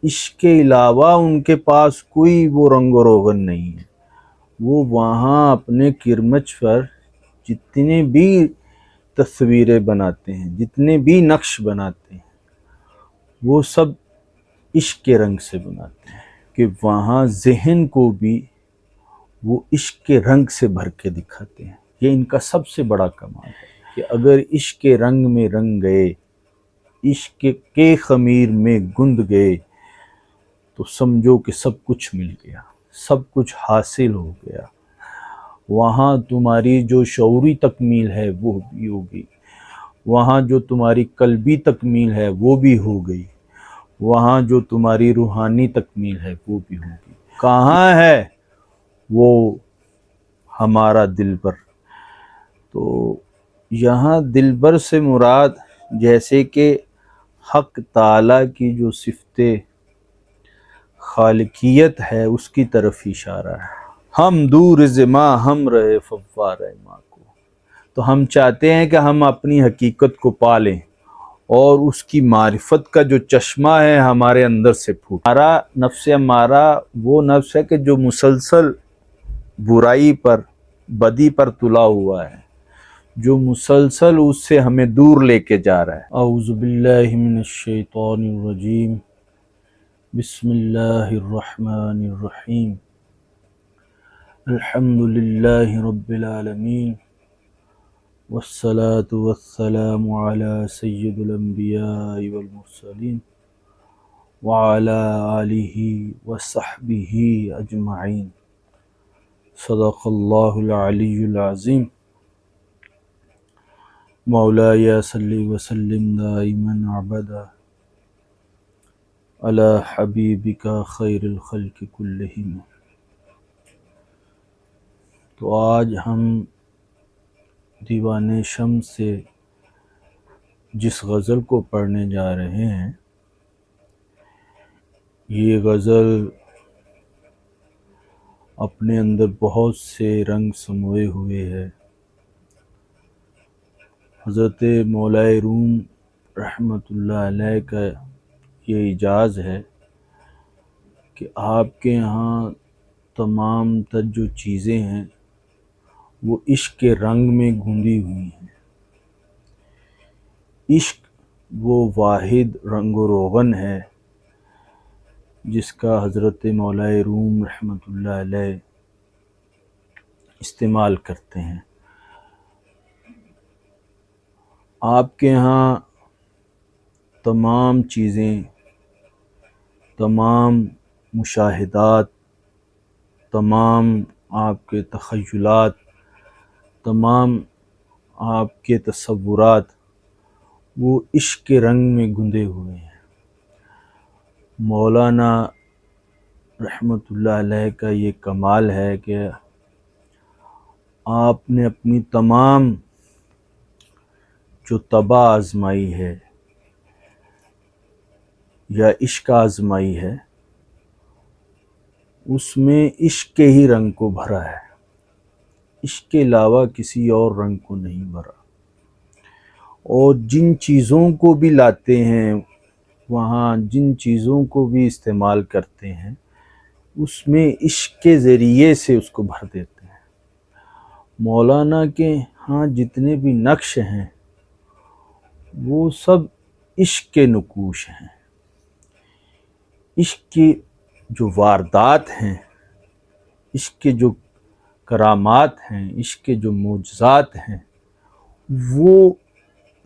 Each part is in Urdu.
عشق کے علاوہ ان کے پاس کوئی وہ رنگ و روغن نہیں ہے۔ وہ وہاں اپنے کرمچ پر جتنے بھی تصویریں بناتے ہیں، جتنے بھی نقش بناتے ہیں، وہ سب عشق کے رنگ سے بناتے ہیں کہ وہاں ذہن کو بھی وہ عشق کے رنگ سے بھر کے دکھاتے ہیں۔ یہ ان کا سب سے بڑا کمال ہے کہ اگر عشق کے رنگ میں رنگ گئے، عشق کے خمیر میں گند گئے تو سمجھو کہ سب کچھ مل گیا، سب کچھ حاصل ہو گیا۔ وہاں تمہاری جو شعوری تکمیل ہے وہ بھی ہوگی، وہاں جو تمہاری قلبی تکمیل ہے وہ بھی ہو گئی، وہاں جو تمہاری روحانی تکمیل ہے وہ بھی ہوگی۔ کہاں ہے وہ ہمارا دلبر؟ تو یہاں دلبر سے مراد جیسے کہ حق تعالیٰ کی جو صفت خالقیت ہے اس کی طرف اشارہ ہے۔ ہم دور زماں ہم رہے فوار ماں کو، تو ہم چاہتے ہیں کہ ہم اپنی حقیقت کو پالیں اور اس کی معرفت کا جو چشمہ ہے ہمارے اندر سے پھوٹ۔ ہمارا نفس ہمارا وہ نفس ہے کہ جو مسلسل برائی پر، بدی پر تلا ہوا ہے، جو مسلسل اس سے ہمیں دور لے کے جا رہا ہے۔ اعوذ باللہ من الشیطان الرجیم، بسم اللہ الرحمن الرحیم، الحمد للہ رب العالمین، والصلاة والسلام علی سید الانبیاء والمرسلین وعلی آلہ وصحبہ اجمعین۔ صدق اللہ العلی العظیم۔ مولاي صل وسلم دائما ابدا علی حبیبک خیر الخلق کلہم۔ تو آج ہم دیوان شمس سے جس غزل کو پڑھنے جا رہے ہیں، یہ غزل اپنے اندر بہت سے رنگ سموئے ہوئے ہے۔ حضرت مولائی روم رحمۃ اللہ علیہ کا یہ اعجاز ہے کہ آپ کے ہاں تمام تر جو چیزیں ہیں وہ عشق کے رنگ میں گھندی ہوئی ہیں۔ عشق وہ واحد رنگ و روغن ہے جس کا حضرت مولائی روم رحمۃ اللہ علیہ استعمال کرتے ہیں۔ آپ کے ہاں تمام چیزیں، تمام مشاہدات، تمام آپ کے تخیلات، تمام آپ کے تصورات وہ عشق کے رنگ میں گندے ہوئے ہیں۔ مولانا رحمۃ اللہ علیہ کا یہ کمال ہے کہ آپ نے اپنی تمام جو طبع آزمائی ہے یا عشق آزمائی ہے اس میں عشق کے ہی رنگ کو بھرا ہے، عشق کے علاوہ کسی اور رنگ کو نہیں بھرا۔ اور جن چیزوں کو بھی لاتے ہیں وہاں، جن چیزوں کو بھی استعمال کرتے ہیں اس میں عشق کے ذریعے سے اس کو بھر دیتے ہیں۔ مولانا کے ہاں جتنے بھی نقش ہیں وہ سب عشق کے نقوش ہیں۔ عشق کی جو واردات ہیں، عشق کے جو کرامات ہیں، عشق کے جو معجزات ہیں وہ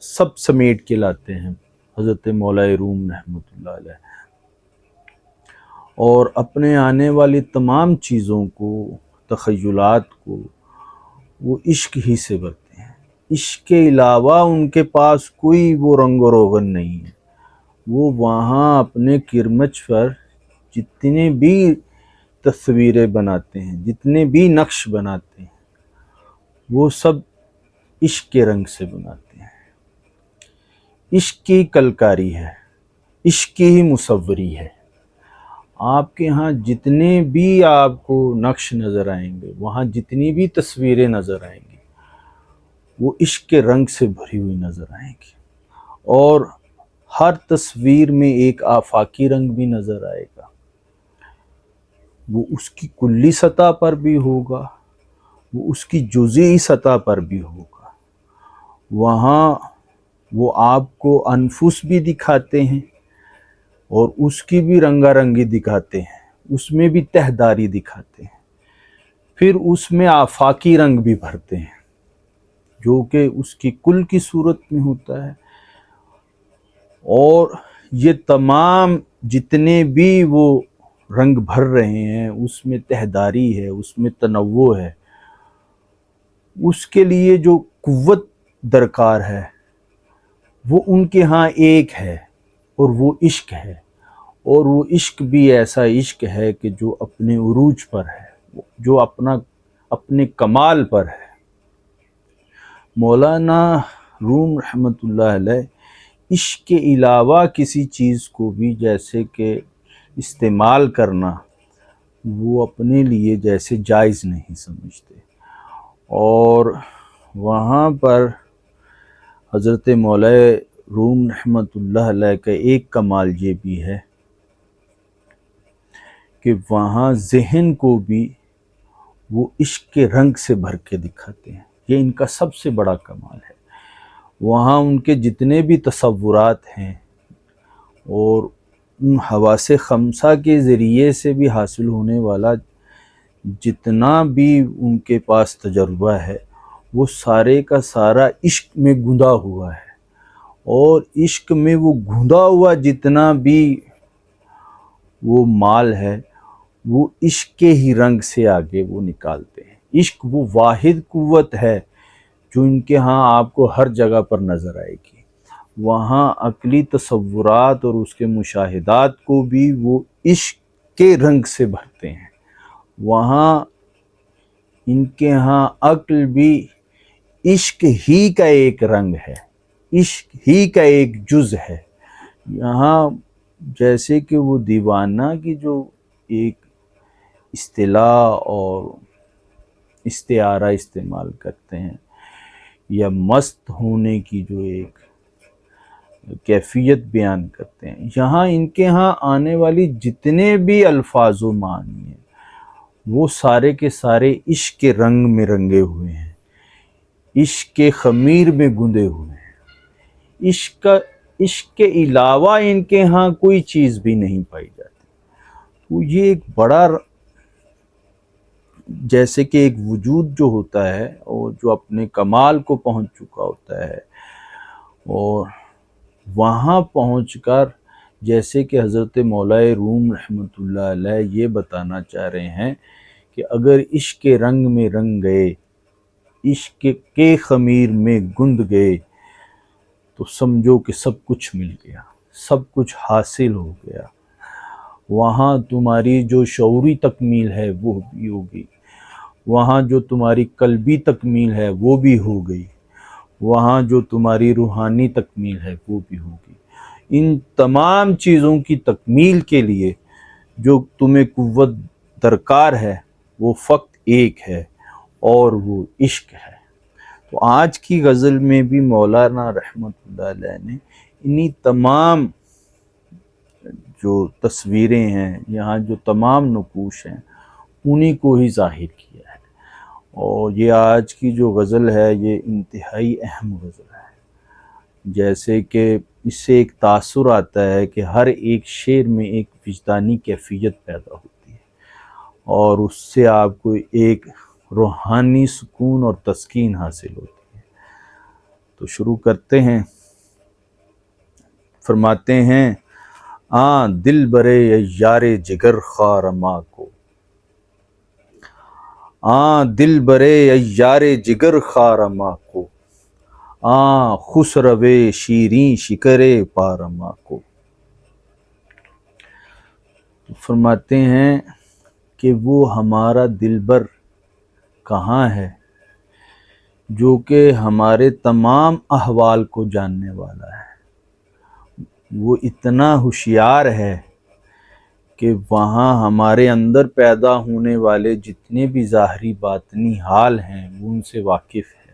سب سمیٹ کے لاتے ہیں حضرت مولائی روم رحمۃ اللہ علیہ، اور اپنے آنے والی تمام چیزوں کو، تخیلات کو وہ عشق ہی سے بھرتے ہیں۔ عشق کے علاوہ ان کے پاس کوئی وہ رنگ و روغن نہیں ہے۔ وہ وہاں اپنے کرمچ پر جتنے بھی تصویریں بناتے ہیں، جتنے بھی نقش بناتے ہیں وہ سب عشق کے رنگ سے بناتے ہیں۔ عشق کی کلکاری ہے، عشق کی ہی مصوری ہے۔ آپ کے ہاں جتنے بھی آپ کو نقش نظر آئیں گے، وہاں جتنی بھی تصویریں نظر آئیں گی وہ عشق کے رنگ سے بھری ہوئی نظر آئیں گی، اور ہر تصویر میں ایک آفاقی رنگ بھی نظر آئے گا، وہ اس کی کلی سطح پر بھی ہوگا، وہ اس کی جزئی سطح پر بھی ہوگا۔ وہاں وہ آپ کو انفس بھی دکھاتے ہیں اور اس کی بھی رنگا رنگی دکھاتے ہیں، اس میں بھی تہداری دکھاتے ہیں، پھر اس میں آفاقی رنگ بھی بھرتے ہیں جو کہ اس کی کل کی صورت میں ہوتا ہے۔ اور یہ تمام جتنے بھی وہ رنگ بھر رہے ہیں اس میں تہداری ہے، اس میں تنوع ہے، اس کے لیے جو قوت درکار ہے وہ ان کے ہاں ایک ہے، اور وہ عشق ہے، اور وہ عشق بھی ایسا عشق ہے کہ جو اپنے عروج پر ہے، جو اپنے کمال پر ہے۔ مولانا روم رحمۃ اللہ علیہ عشق کے علاوہ کسی چیز کو بھی جیسے کہ استعمال کرنا وہ اپنے لیے جیسے جائز نہیں سمجھتے، اور وہاں پر حضرت مولا روم رحمۃ اللہ علیہ کا ایک کمال یہ بھی ہے کہ وہاں ذہن کو بھی وہ عشق کے رنگ سے بھر کے دکھاتے ہیں، یہ ان کا سب سے بڑا کمال ہے۔ وہاں ان کے جتنے بھی تصورات ہیں اور ان حواس خمسہ کے ذریعے سے بھی حاصل ہونے والا جتنا بھی ان کے پاس تجربہ ہے وہ سارے کا سارا عشق میں گندا ہوا ہے، اور عشق میں وہ گندا ہوا جتنا بھی وہ مال ہے وہ عشق کے ہی رنگ سے آگے وہ نکالتے ہیں۔ عشق وہ واحد قوت ہے جو ان کے ہاں آپ کو ہر جگہ پر نظر آئے گی۔ وہاں عقلی تصورات اور اس کے مشاہدات کو بھی وہ عشق کے رنگ سے بھرتے ہیں۔ وہاں ان کے ہاں عقل بھی عشق ہی کا ایک رنگ ہے، عشق ہی کا ایک جز ہے۔ یہاں جیسے کہ وہ دیوانہ کی جو ایک اصطلاح اور استعارہ استعمال کرتے ہیں، یا مست ہونے کی جو ایک کیفیت بیان کرتے ہیں، یہاں ان کے ہاں آنے والی جتنے بھی الفاظ و معنی ہیں وہ سارے کے سارے عشق کے رنگ میں رنگے ہوئے ہیں، عشق کے خمیر میں گندے ہوئے ہیں۔ عشق کے علاوہ ان کے ہاں کوئی چیز بھی نہیں پائی جاتی۔ تو یہ ایک بڑا جیسے کہ ایک وجود جو ہوتا ہے اور جو اپنے کمال کو پہنچ چکا ہوتا ہے، اور وہاں پہنچ کر جیسے کہ حضرت مولا روم رحمۃ اللہ علیہ یہ بتانا چاہ رہے ہیں کہ اگر عشق کے رنگ میں رنگ گئے، عشق کے خمیر میں گند گئے تو سمجھو کہ سب کچھ مل گیا، سب کچھ حاصل ہو گیا۔ وہاں تمہاری جو شعوری تکمیل ہے وہ بھی ہوگی، وہاں جو تمہاری قلبی تکمیل ہے وہ بھی ہو گئی، وہاں جو تمہاری روحانی تکمیل ہے وہ بھی ہوگی۔ ان تمام چیزوں کی تکمیل کے لیے جو تمہیں قوت درکار ہے وہ فقط ایک ہے، اور وہ عشق ہے۔ تو آج کی غزل میں بھی مولانا رحمۃ اللہ علیہ نے انہی تمام جو تصویریں ہیں، یہاں جو تمام نقوش ہیں، انہی کو ہی ظاہر کیا ہے۔ اور یہ آج کی جو غزل ہے یہ انتہائی اہم غزل ہے، جیسے کہ اس سے ایک تاثر آتا ہے کہ ہر ایک شعر میں ایک وجدانی کیفیت پیدا ہوتی ہے، اور اس سے آپ کو ایک روحانی سکون اور تسکین حاصل ہوتی ہے۔ تو شروع کرتے ہیں۔ فرماتے ہیں، دل برے یار جگر خار ماں کو، دل برے یار جگر خار ماں کو، خسرو شیریں شکر پارما کو۔ فرماتے ہیں کہ وہ ہمارا دلبر کہاں ہے جو کہ ہمارے تمام احوال کو جاننے والا ہے، وہ اتنا ہوشیار ہے کہ وہاں ہمارے اندر پیدا ہونے والے جتنے بھی ظاہری باطنی حال ہیں وہ ان سے واقف ہے،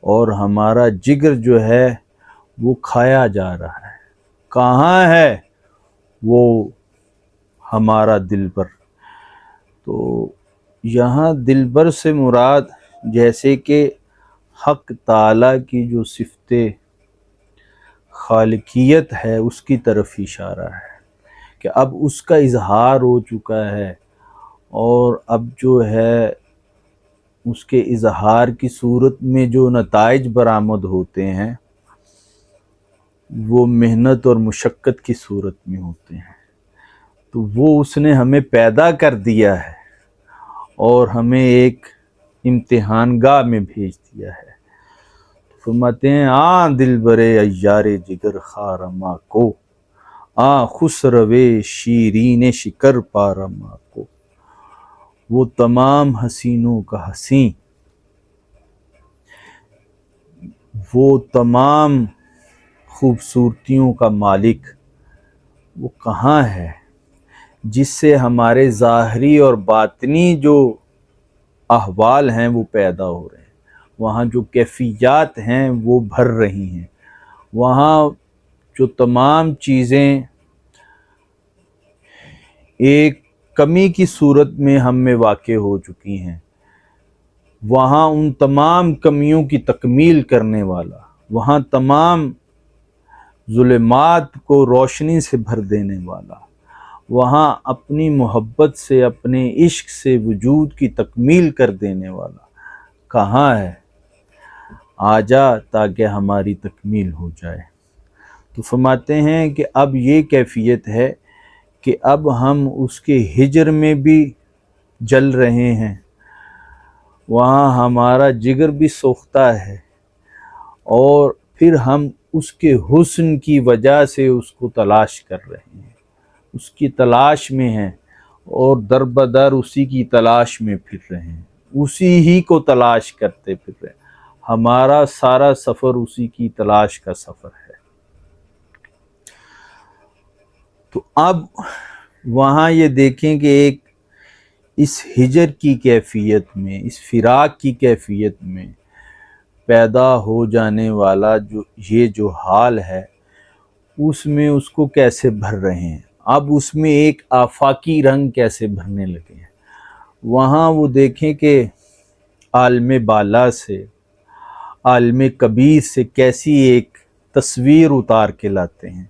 اور ہمارا جگر جو ہے وہ کھایا جا رہا ہے۔ کہاں ہے وہ ہمارا دلبر؟ تو یہاں دلبر سے مراد جیسے کہ حق تعالیٰ کی جو صفت خالقیت ہے اس کی طرف اشارہ ہے کہ اب اس کا اظہار ہو چکا ہے، اور اب جو ہے اس کے اظہار کی صورت میں جو نتائج برآمد ہوتے ہیں وہ محنت اور مشقت کی صورت میں ہوتے ہیں۔ تو وہ اس نے ہمیں پیدا کر دیا ہے اور ہمیں ایک امتحان گاہ میں بھیج دیا ہے۔ فرماتے ہیں دل برے ایار جگر خارما کو، خسروے شیرین شکر پارما کو، وہ تمام حسینوں کا حسین، وہ تمام خوبصورتیوں کا مالک وہ کہاں ہے جس سے ہمارے ظاہری اور باطنی جو احوال ہیں وہ پیدا ہو رہے ہیں، وہاں جو کیفیات ہیں وہ بھر رہی ہیں، وہاں جو تمام چیزیں ایک کمی کی صورت میں ہم میں واقع ہو چکی ہیں، وہاں ان تمام کمیوں کی تکمیل کرنے والا، وہاں تمام ظلمات کو روشنی سے بھر دینے والا، وہاں اپنی محبت سے اپنے عشق سے وجود کی تکمیل کر دینے والا کہاں ہے؟ آجا تاکہ ہماری تکمیل ہو جائے۔ تو فرماتے ہیں کہ اب یہ کیفیت ہے کہ اب ہم اس کے ہجر میں بھی جل رہے ہیں، وہاں ہمارا جگر بھی سوختہ ہے، اور پھر ہم اس کے حسن کی وجہ سے اس کو تلاش کر رہے ہیں، اس کی تلاش میں ہیں، اور در بدر اسی کی تلاش میں پھر رہے ہیں، اسی ہی کو تلاش کرتے پھر رہے ہیں۔ ہمارا سارا سفر اسی کی تلاش کا سفر ہے۔ تو اب وہاں یہ دیکھیں کہ ایک اس ہجر کی کیفیت میں، اس فراق کی کیفیت میں پیدا ہو جانے والا جو حال ہے، اس میں اس کو کیسے بھر رہے ہیں، اب اس میں ایک آفاقی رنگ کیسے بھرنے لگے ہیں۔ وہاں وہ دیکھیں کہ عالم بالا سے، عالم کبیر سے کیسی ایک تصویر اتار کے لاتے ہیں،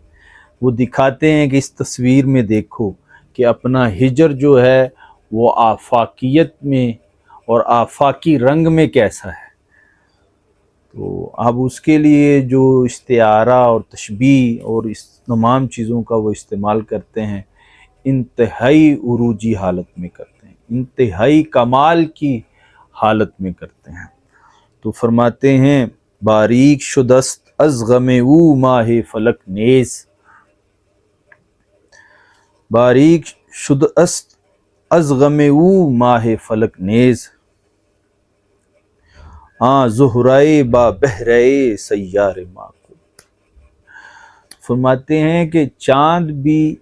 وہ دکھاتے ہیں کہ اس تصویر میں دیکھو کہ اپنا ہجر جو ہے وہ آفاقیت میں اور آفاقی رنگ میں کیسا ہے۔ تو اب اس کے لیے جو استعارہ اور تشبیہ اور اس تمام چیزوں کا وہ استعمال کرتے ہیں، انتہائی عروجی حالت میں کرتے ہیں، انتہائی کمال کی حالت میں کرتے ہیں۔ تو فرماتے ہیں باریک شدست از غم او ماہ فلک نیز، باریک شدست از غم او ماہ فلک نیز، زہرائے با بہرائے سیار ماں کو۔ فرماتے ہیں کہ چاند بھی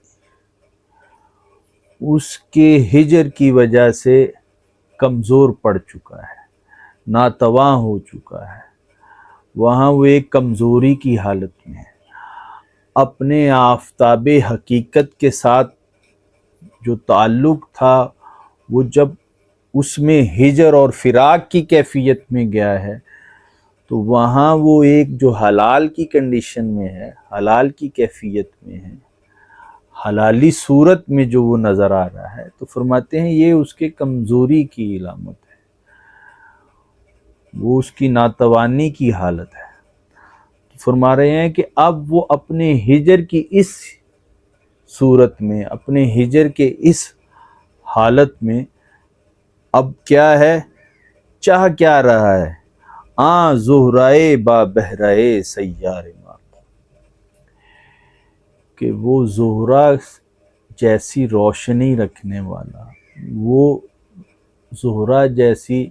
اس کے ہجر کی وجہ سے کمزور پڑ چکا ہے، ناتواں ہو چکا ہے، وہاں وہ ایک کمزوری کی حالت میں ہے۔ اپنے آفتاب حقیقت کے ساتھ جو تعلق تھا وہ جب اس میں ہجر اور فراق کی کیفیت میں گیا ہے تو وہاں وہ ایک جو حلال کی کنڈیشن میں ہے، حلال کی کیفیت میں ہے، حلالی صورت میں جو وہ نظر آ رہا ہے، تو فرماتے ہیں یہ اس کے کمزوری کی علامت ہے، وہ اس کی ناتوانی کی حالت ہے۔ فرما رہے ہیں کہ اب وہ اپنے ہجر کی اس صورت میں، اپنے ہجر کے اس حالت میں اب کیا ہے، چاہ کیا رہا ہے، زہرائے با بہرائے سیار ماں، کہ وہ زہرا جیسی روشنی رکھنے والا، وہ زہرا جیسی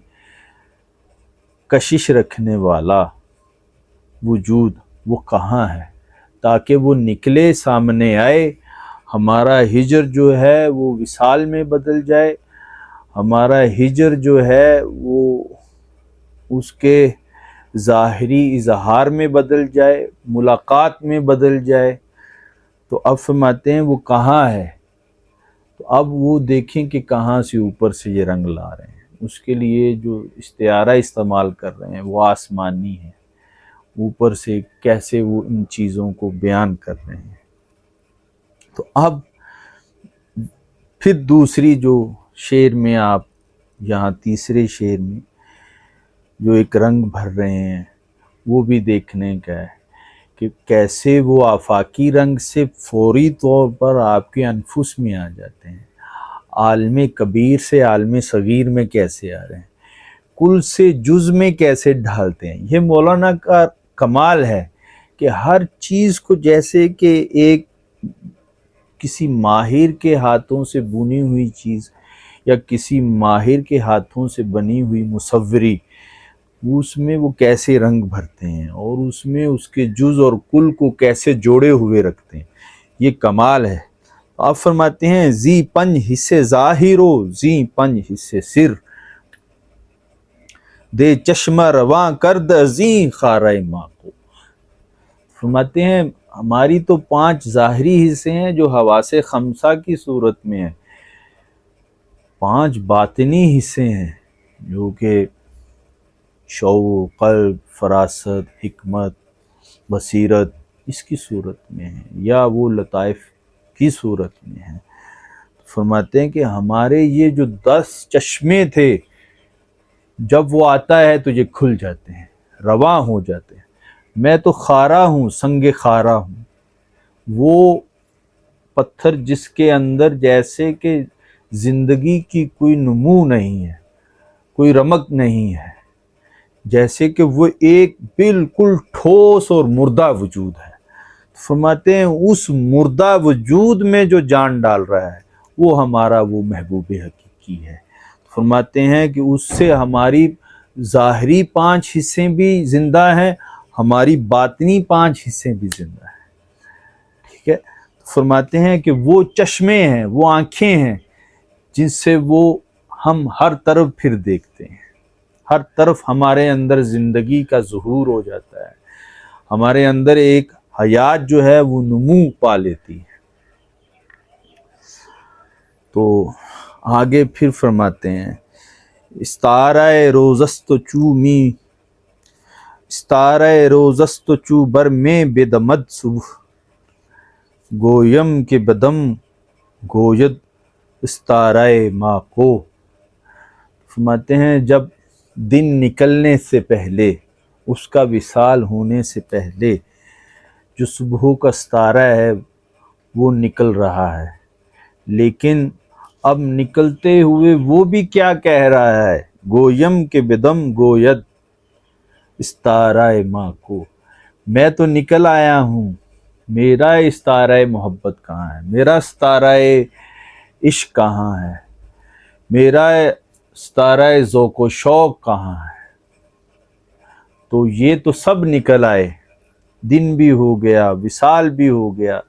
کشش رکھنے والا وجود وہ کہاں ہے، تاکہ وہ نکلے، سامنے آئے، ہمارا ہجر جو ہے وہ وصال میں بدل جائے، ہمارا ہجر جو ہے وہ اس کے ظاہری اظہار میں بدل جائے، ملاقات میں بدل جائے، تو اب فرماتے ہیں وہ کہاں ہے؟ تو اب وہ دیکھیں کہ کہاں سے اوپر سے یہ رنگ لا رہے ہیں۔ اس کے لیے جو استعارہ استعمال کر رہے ہیں وہ آسمانی ہے، اوپر سے کیسے وہ ان چیزوں کو بیان کر رہے ہیں۔ تو اب پھر دوسری جو شعر میں آپ یہاں تیسرے شعر میں جو ایک رنگ بھر رہے ہیں وہ بھی دیکھنے کا ہے کہ کیسے وہ آفاقی رنگ سے فوری طور پر آپ کے انفس میں آ جاتے ہیں، عالم کبیر سے عالم صغیر میں کیسے آ رہے ہیں، کل سے جز میں کیسے ڈھالتے ہیں۔ یہ مولانا کا کمال ہے کہ ہر چیز کو جیسے کہ ایک کسی ماہر کے ہاتھوں سے بنی ہوئی چیز یا کسی ماہر کے ہاتھوں سے بنی ہوئی مصوری، اس میں وہ کیسے رنگ بھرتے ہیں اور اس میں اس کے جز اور کل کو کیسے جوڑے ہوئے رکھتے ہیں، یہ کمال ہے۔ آپ فرماتے ہیں زی پنج حصے ظاہر و زی پنج حصے سر، دے چشمہ رواں کرد ازیں خارۂ ماں کو۔ فرماتے ہیں ہماری تو 5 ظاہری حصے ہیں جو حواس خمسہ کی صورت میں ہیں، 5 باطنی حصے ہیں جو کہ شعور، قلب، فراست، حکمت، بصیرت اس کی صورت میں ہیں یا وہ لطائف کی صورت میں ہیں۔ فرماتے ہیں کہ ہمارے یہ جو 10 چشمے تھے جب وہ آتا ہے تو یہ کھل جاتے ہیں، رواں ہو جاتے ہیں۔ میں تو خارا ہوں، سنگ خارا ہوں، وہ پتھر جس کے اندر جیسے کہ زندگی کی کوئی نمو نہیں ہے، کوئی رمق نہیں ہے، جیسے کہ وہ ایک بالکل ٹھوس اور مردہ وجود ہے۔ فرماتے ہیں اس مردہ وجود میں جو جان ڈال رہا ہے وہ ہمارا وہ محبوب حقیقی ہے۔ فرماتے ہیں کہ اس سے ہماری ظاہری 5 حصے بھی زندہ ہیں، ہماری باطنی 5 حصے بھی زندہ ہیں۔ ٹھیک ہے، فرماتے ہیں کہ وہ چشمے ہیں، وہ آنکھیں ہیں جن سے وہ ہم ہر طرف پھر دیکھتے ہیں، ہر طرف ہمارے اندر زندگی کا ظہور ہو جاتا ہے، ہمارے اندر ایک حیات جو ہے وہ نمو پا لیتی ہے۔ تو آگے پھر فرماتے ہیں استارہ روزست چو می، استارہ روزست چو بر میں بدمد صبح، گویم کے بدم گوید استارہ ما کو۔ فرماتے ہیں جب دن نکلنے سے پہلے، اس کا وصال ہونے سے پہلے جو صبح کا ستارہ ہے وہ نکل رہا ہے، لیکن اب نکلتے ہوئے وہ بھی کیا کہہ رہا ہے، گویم کے بدم گوید استارہ ما کو، میں تو نکل آیا ہوں، میرا استارہ محبت کہاں ہے، میرا ستارہ عشق کہاں ہے، میرا ستارہ ذوق و شوق کہاں ہے؟ تو یہ تو سب نکل آئے، دن بھی ہو گیا، وصال بھی ہو گیا،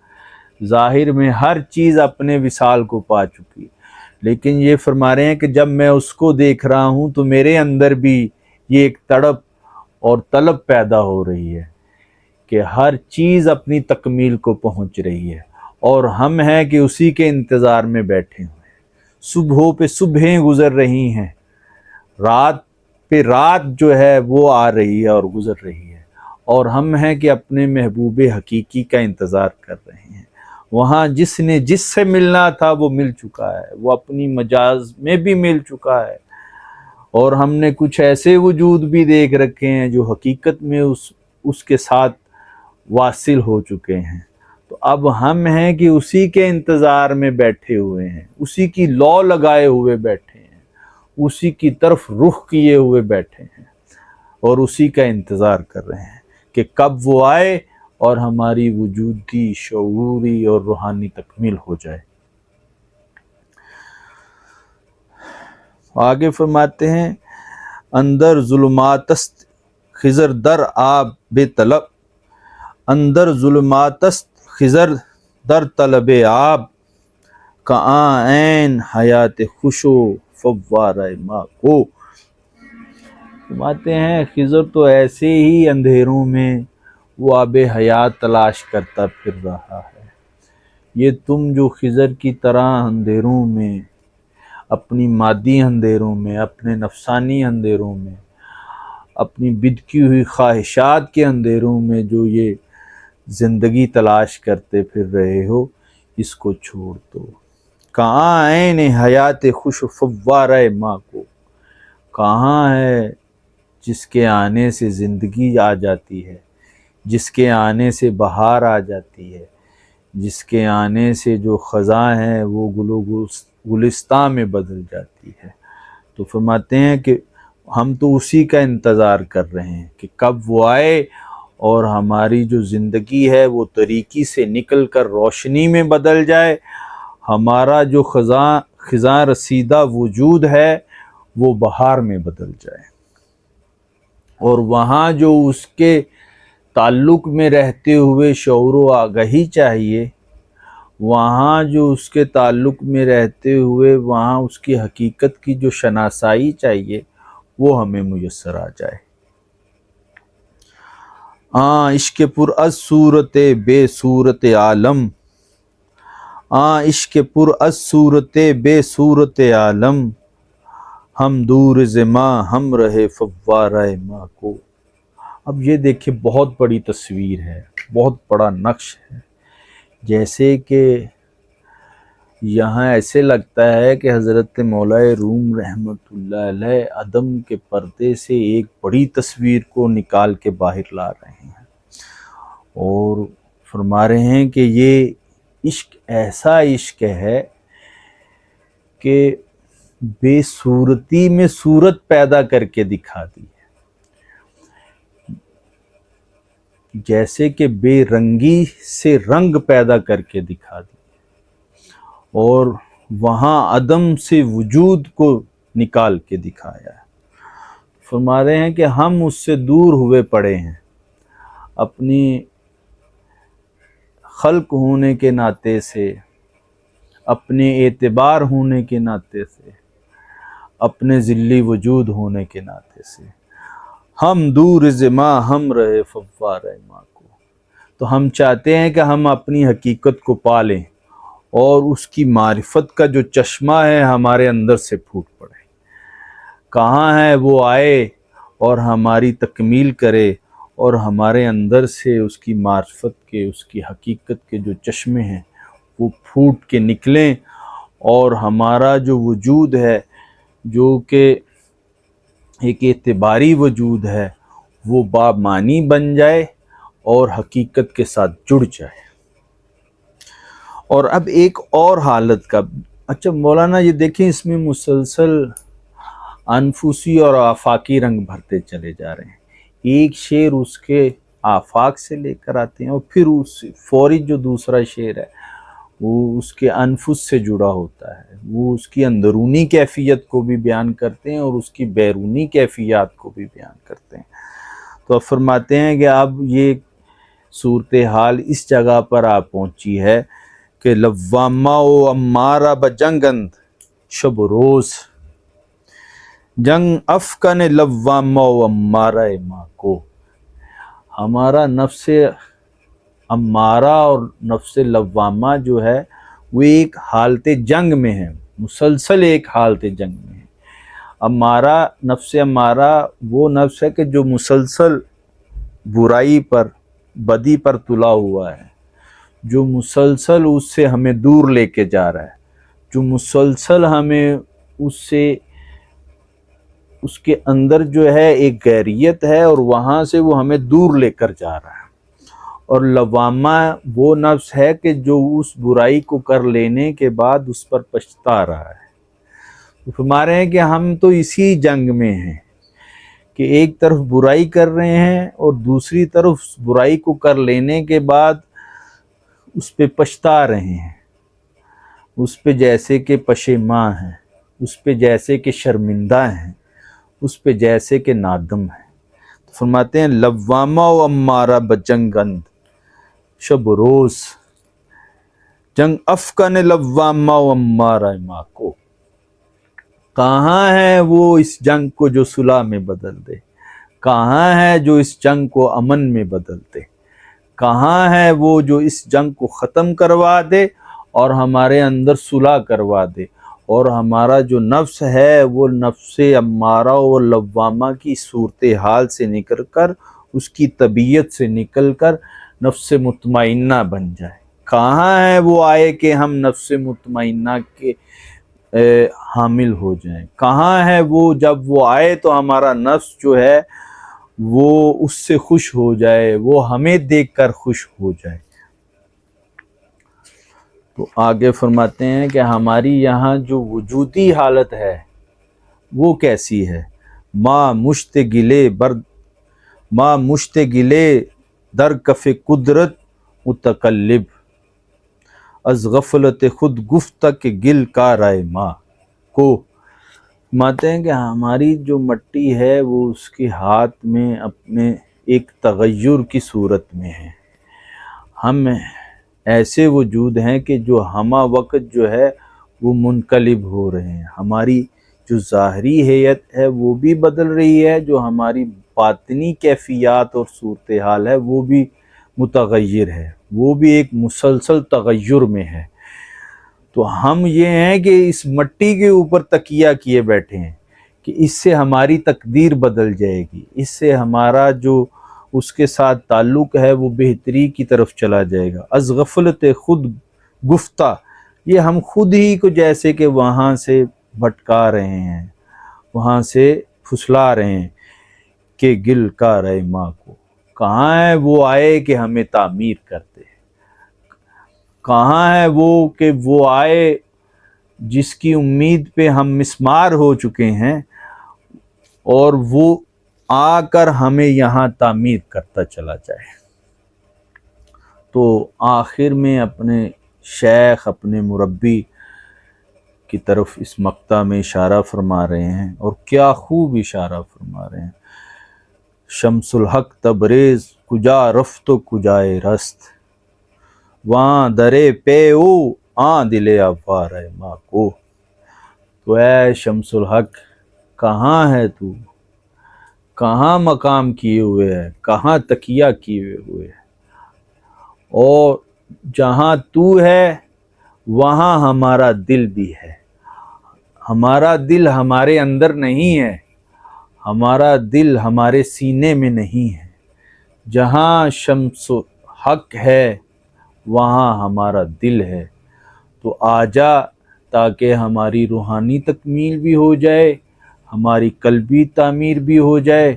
ظاہر میں ہر چیز اپنے وصال کو پا چکی، لیکن یہ فرما رہے ہیں کہ جب میں اس کو دیکھ رہا ہوں تو میرے اندر بھی یہ ایک تڑپ اور طلب پیدا ہو رہی ہے کہ ہر چیز اپنی تکمیل کو پہنچ رہی ہے اور ہم ہیں کہ اسی کے انتظار میں بیٹھے ہوئے ہیں۔ صبحوں پہ صبحیں گزر رہی ہیں، رات پہ رات جو ہے وہ آ رہی ہے اور گزر رہی ہے، اور ہم ہیں کہ اپنے محبوب حقیقی کا انتظار کر رہے ہیں۔ وہاں جس نے جس سے ملنا تھا وہ مل چکا ہے، وہ اپنی مجاز میں بھی مل چکا ہے، اور ہم نے کچھ ایسے وجود بھی دیکھ رکھے ہیں جو حقیقت میں اس کے ساتھ واصل ہو چکے ہیں۔ تو اب ہم ہیں کہ اسی کے انتظار میں بیٹھے ہوئے ہیں، اسی کی لو لگائے ہوئے بیٹھے ہیں، اسی کی طرف رخ کیے ہوئے بیٹھے ہیں اور اسی کا انتظار کر رہے ہیں کہ کب وہ آئے اور ہماری وجودی، شعوری اور روحانی تکمیل ہو جائے۔ آگے فرماتے ہیں اندر ظلماتست خضر در آب بے طلب، اندر ظلماتست خضر در طلب آب، کآں عین حیات خوش و فوارہ ما کو۔ فرماتے ہیں خضر تو ایسے ہی اندھیروں میں وہ آب حیات تلاش کرتا پھر رہا ہے۔ یہ تم جو خضر کی طرح اندھیروں میں، اپنی مادی اندھیروں میں، اپنے نفسانی اندھیروں میں، اپنی بدکی ہوئی خواہشات کے اندھیروں میں جو یہ زندگی تلاش کرتے پھر رہے ہو، اس کو چھوڑ دو۔ کہاں عین حیات خوش و فوارہ ماں کو، کہاں ہے جس کے آنے سے زندگی آ جاتی ہے، جس کے آنے سے بہار آ جاتی ہے، جس کے آنے سے جو خزاں ہے وہ گل و گلستاں میں بدل جاتی ہے۔ تو فرماتے ہیں کہ ہم تو اسی کا انتظار کر رہے ہیں کہ کب وہ آئے اور ہماری جو زندگی ہے وہ تاریکی سے نکل کر روشنی میں بدل جائے، ہمارا جو خزاں رسیدہ وجود ہے وہ بہار میں بدل جائے، اور وہاں جو اس کے تعلق میں رہتے ہوئے شعور و آگہی چاہیے، وہاں جو اس کے تعلق میں رہتے ہوئے وہاں اس کی حقیقت کی جو شناسائی چاہیے وہ ہمیں میسر آ جائے۔ عشق پر از صورت بے صورت عالم، عشق پر از صورت بے صورت عالم، ہم دور ز ماں ہم رہے فوارہ ماں کو۔ اب یہ دیکھیں بہت بڑی تصویر ہے، بہت بڑا نقش ہے، جیسے کہ یہاں ایسے لگتا ہے کہ حضرت مولا روم رحمۃ اللہ علیہ عدم کے پردے سے ایک بڑی تصویر کو نکال کے باہر لا رہے ہیں، اور فرما رہے ہیں کہ یہ عشق ایسا عشق ہے کہ بے صورتی میں صورت پیدا کر کے دکھا دی، جیسے کہ بے رنگی سے رنگ پیدا کر کے دکھا دی، اور وہاں عدم سے وجود کو نکال کے دکھایا ہے۔ فرما رہے ہیں کہ ہم اس سے دور ہوئے پڑے ہیں، اپنی خلق ہونے کے ناطے سے، اپنے اعتبار ہونے کے ناطے سے، اپنے ذلی وجود ہونے کے ناطے سے، ہم دور ز ماں ہم رہے فوارہ ماں کو۔ تو ہم چاہتے ہیں کہ ہم اپنی حقیقت کو پالیں اور اس کی معرفت کا جو چشمہ ہے ہمارے اندر سے پھوٹ پڑے۔ کہاں ہے وہ آئے اور ہماری تکمیل کرے اور ہمارے اندر سے اس کی معرفت کے، اس کی حقیقت کے جو چشمے ہیں وہ پھوٹ کے نکلیں، اور ہمارا جو وجود ہے جو کہ ایک اعتباری وجود ہے وہ بامعنی بن جائے اور حقیقت کے ساتھ جڑ جائے۔ اور اب ایک اور حالت کا، اچھا مولانا یہ دیکھیں اس میں مسلسل انفسی اور آفاقی رنگ بھرتے چلے جا رہے ہیں، ایک شعر اس کے آفاق سے لے کر آتے ہیں اور پھر اس فوری جو دوسرا شعر ہے وہ اس کے انفس سے جڑا ہوتا ہے، وہ اس کی اندرونی کیفیت کو بھی بیان کرتے ہیں اور اس کی بیرونی کیفیات کو بھی بیان کرتے ہیں۔ تو اب فرماتے ہیں کہ اب یہ صورتحال اس جگہ پر آ پہنچی ہے کہ لوامہ و امارہ بجنگند شب و روز، جنگ افکن لوامہ و امارہ ماں کو۔ ہمارا نفس امارہ اور نفس لوامہ جو ہے وہ ایک حالت جنگ میں ہے، مسلسل ایک حالت جنگ میں ہے۔ امارہ، نفس امارہ وہ نفس ہے کہ جو مسلسل برائی پر، بدی پر تلا ہوا ہے، جو مسلسل اس سے ہمیں دور لے کے جا رہا ہے، جو مسلسل ہمیں اس کے اندر جو ہے ایک غیریت ہے اور وہاں سے وہ ہمیں دور لے کر جا رہا ہے۔ اور لوامہ وہ نفس ہے کہ جو اس برائی کو کر لینے کے بعد اس پر پچھتا رہا ہے۔ فرما رہے ہیں کہ ہم تو اسی جنگ میں ہیں کہ ایک طرف برائی کر رہے ہیں اور دوسری طرف اس برائی کو کر لینے کے بعد اس پہ پچھتا رہے ہیں، اس پہ جیسے کہ پشیماں ہیں، اس پہ جیسے کہ شرمندہ ہیں، اس پہ جیسے کہ نادم ہیں۔ تو فرماتے ہیں لوامہ و امارہ بجنگند شب و روز، جنگ افکن لوامہ و امارہ ماں کو۔ کہاں ہے وہ اس جنگ کو جو صلح میں بدل دے، کہاں ہے جو اس جنگ کو امن میں بدل دے، کہاں ہے وہ جو اس جنگ کو ختم کروا دے اور ہمارے اندر صلح کروا دے، اور ہمارا جو نفس ہے وہ نفس امارہ و لوامہ کی صورتحال سے نکل کر، اس کی طبیعت سے نکل کر نفس مطمئنہ بن جائے۔ کہاں ہے وہ آئے کہ ہم نفس مطمئنہ کے حامل ہو جائیں، کہاں ہے وہ جب وہ آئے تو ہمارا نفس جو ہے وہ اس سے خوش ہو جائے، وہ ہمیں دیکھ کر خوش ہو جائے۔ تو آگے فرماتے ہیں کہ ہماری یہاں جو وجودی حالت ہے وہ کیسی ہے؟ ما مشتگلے در کف قدرت متقلب، از غفلت خود گفتہ کہ گل کا رائے ماں کو۔ فرماتے ہیں کہ ہماری جو مٹی ہے وہ اس کے ہاتھ میں اپنے ایک تغیر کی صورت میں ہے۔ ہم ایسے وجود ہیں کہ جو ہمہ وقت جو ہے وہ منقلب ہو رہے ہیں، ہماری جو ظاہری حیت ہے وہ بھی بدل رہی ہے، جو ہماری باطنی کیفیات اور صورتحال ہے وہ بھی متغیر ہے، وہ بھی ایک مسلسل تغیر میں ہے۔ تو ہم یہ ہیں کہ اس مٹی کے اوپر تکیہ کیے بیٹھے ہیں کہ اس سے ہماری تقدیر بدل جائے گی، اس سے ہمارا جو اس کے ساتھ تعلق ہے وہ بہتری کی طرف چلا جائے گا۔ از غفلت خود گفتہ، یہ ہم خود ہی کو جیسے کہ وہاں سے بھٹکا رہے ہیں، وہاں سے پھسلا رہے ہیں کہ گل کا رہے ماں کو۔ کہاں ہے وہ آئے کہ ہمیں تعمیر کرتے، کہاں ہے وہ کہ وہ آئے جس کی امید پہ ہم مسمار ہو چکے ہیں، اور وہ آ کر ہمیں یہاں تعمیر کرتا چلا جائے۔ تو آخر میں اپنے شیخ، اپنے مربی کی طرف اس مقطع میں اشارہ فرما رہے ہیں، اور کیا خوب اشارہ فرما رہے ہیں۔ شمس الحق تبریز کجا رفت و کجائے رست، وہاں درے پے او آن دلے افوار ماں کو۔ تو اے شمس الحق، کہاں ہے تو، کہاں مقام کیے ہوئے ہے، کہاں تکیہ کیے ہوئے ہے، اور جہاں تو ہے وہاں ہمارا دل بھی ہے۔ ہمارا دل ہمارے اندر نہیں ہے، ہمارا دل ہمارے سینے میں نہیں ہے۔ جہاں شمس حق ہے وہاں ہمارا دل ہے۔ تو آجا تاکہ ہماری روحانی تکمیل بھی ہو جائے، ہماری قلبی تعمیر بھی ہو جائے،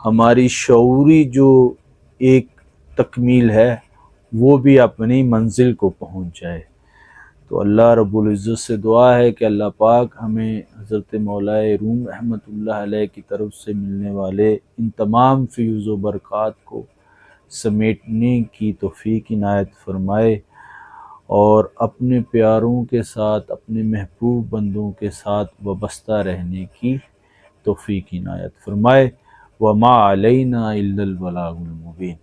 ہماری شعوری جو ایک تکمیل ہے وہ بھی اپنی منزل کو پہنچ جائے۔ تو اللہ رب العزت سے دعا ہے کہ اللہ پاک ہمیں حضرت مولا روم رحمۃ اللہ علیہ کی طرف سے ملنے والے ان تمام فیوز و برکات کو سمیٹنے کی توفیق عنایت فرمائے، اور اپنے پیاروں کے ساتھ، اپنے محبوب بندوں کے ساتھ وابستہ رہنے کی توفیق عنایت فرمائے۔ وما علینا الا البلاغ المبین۔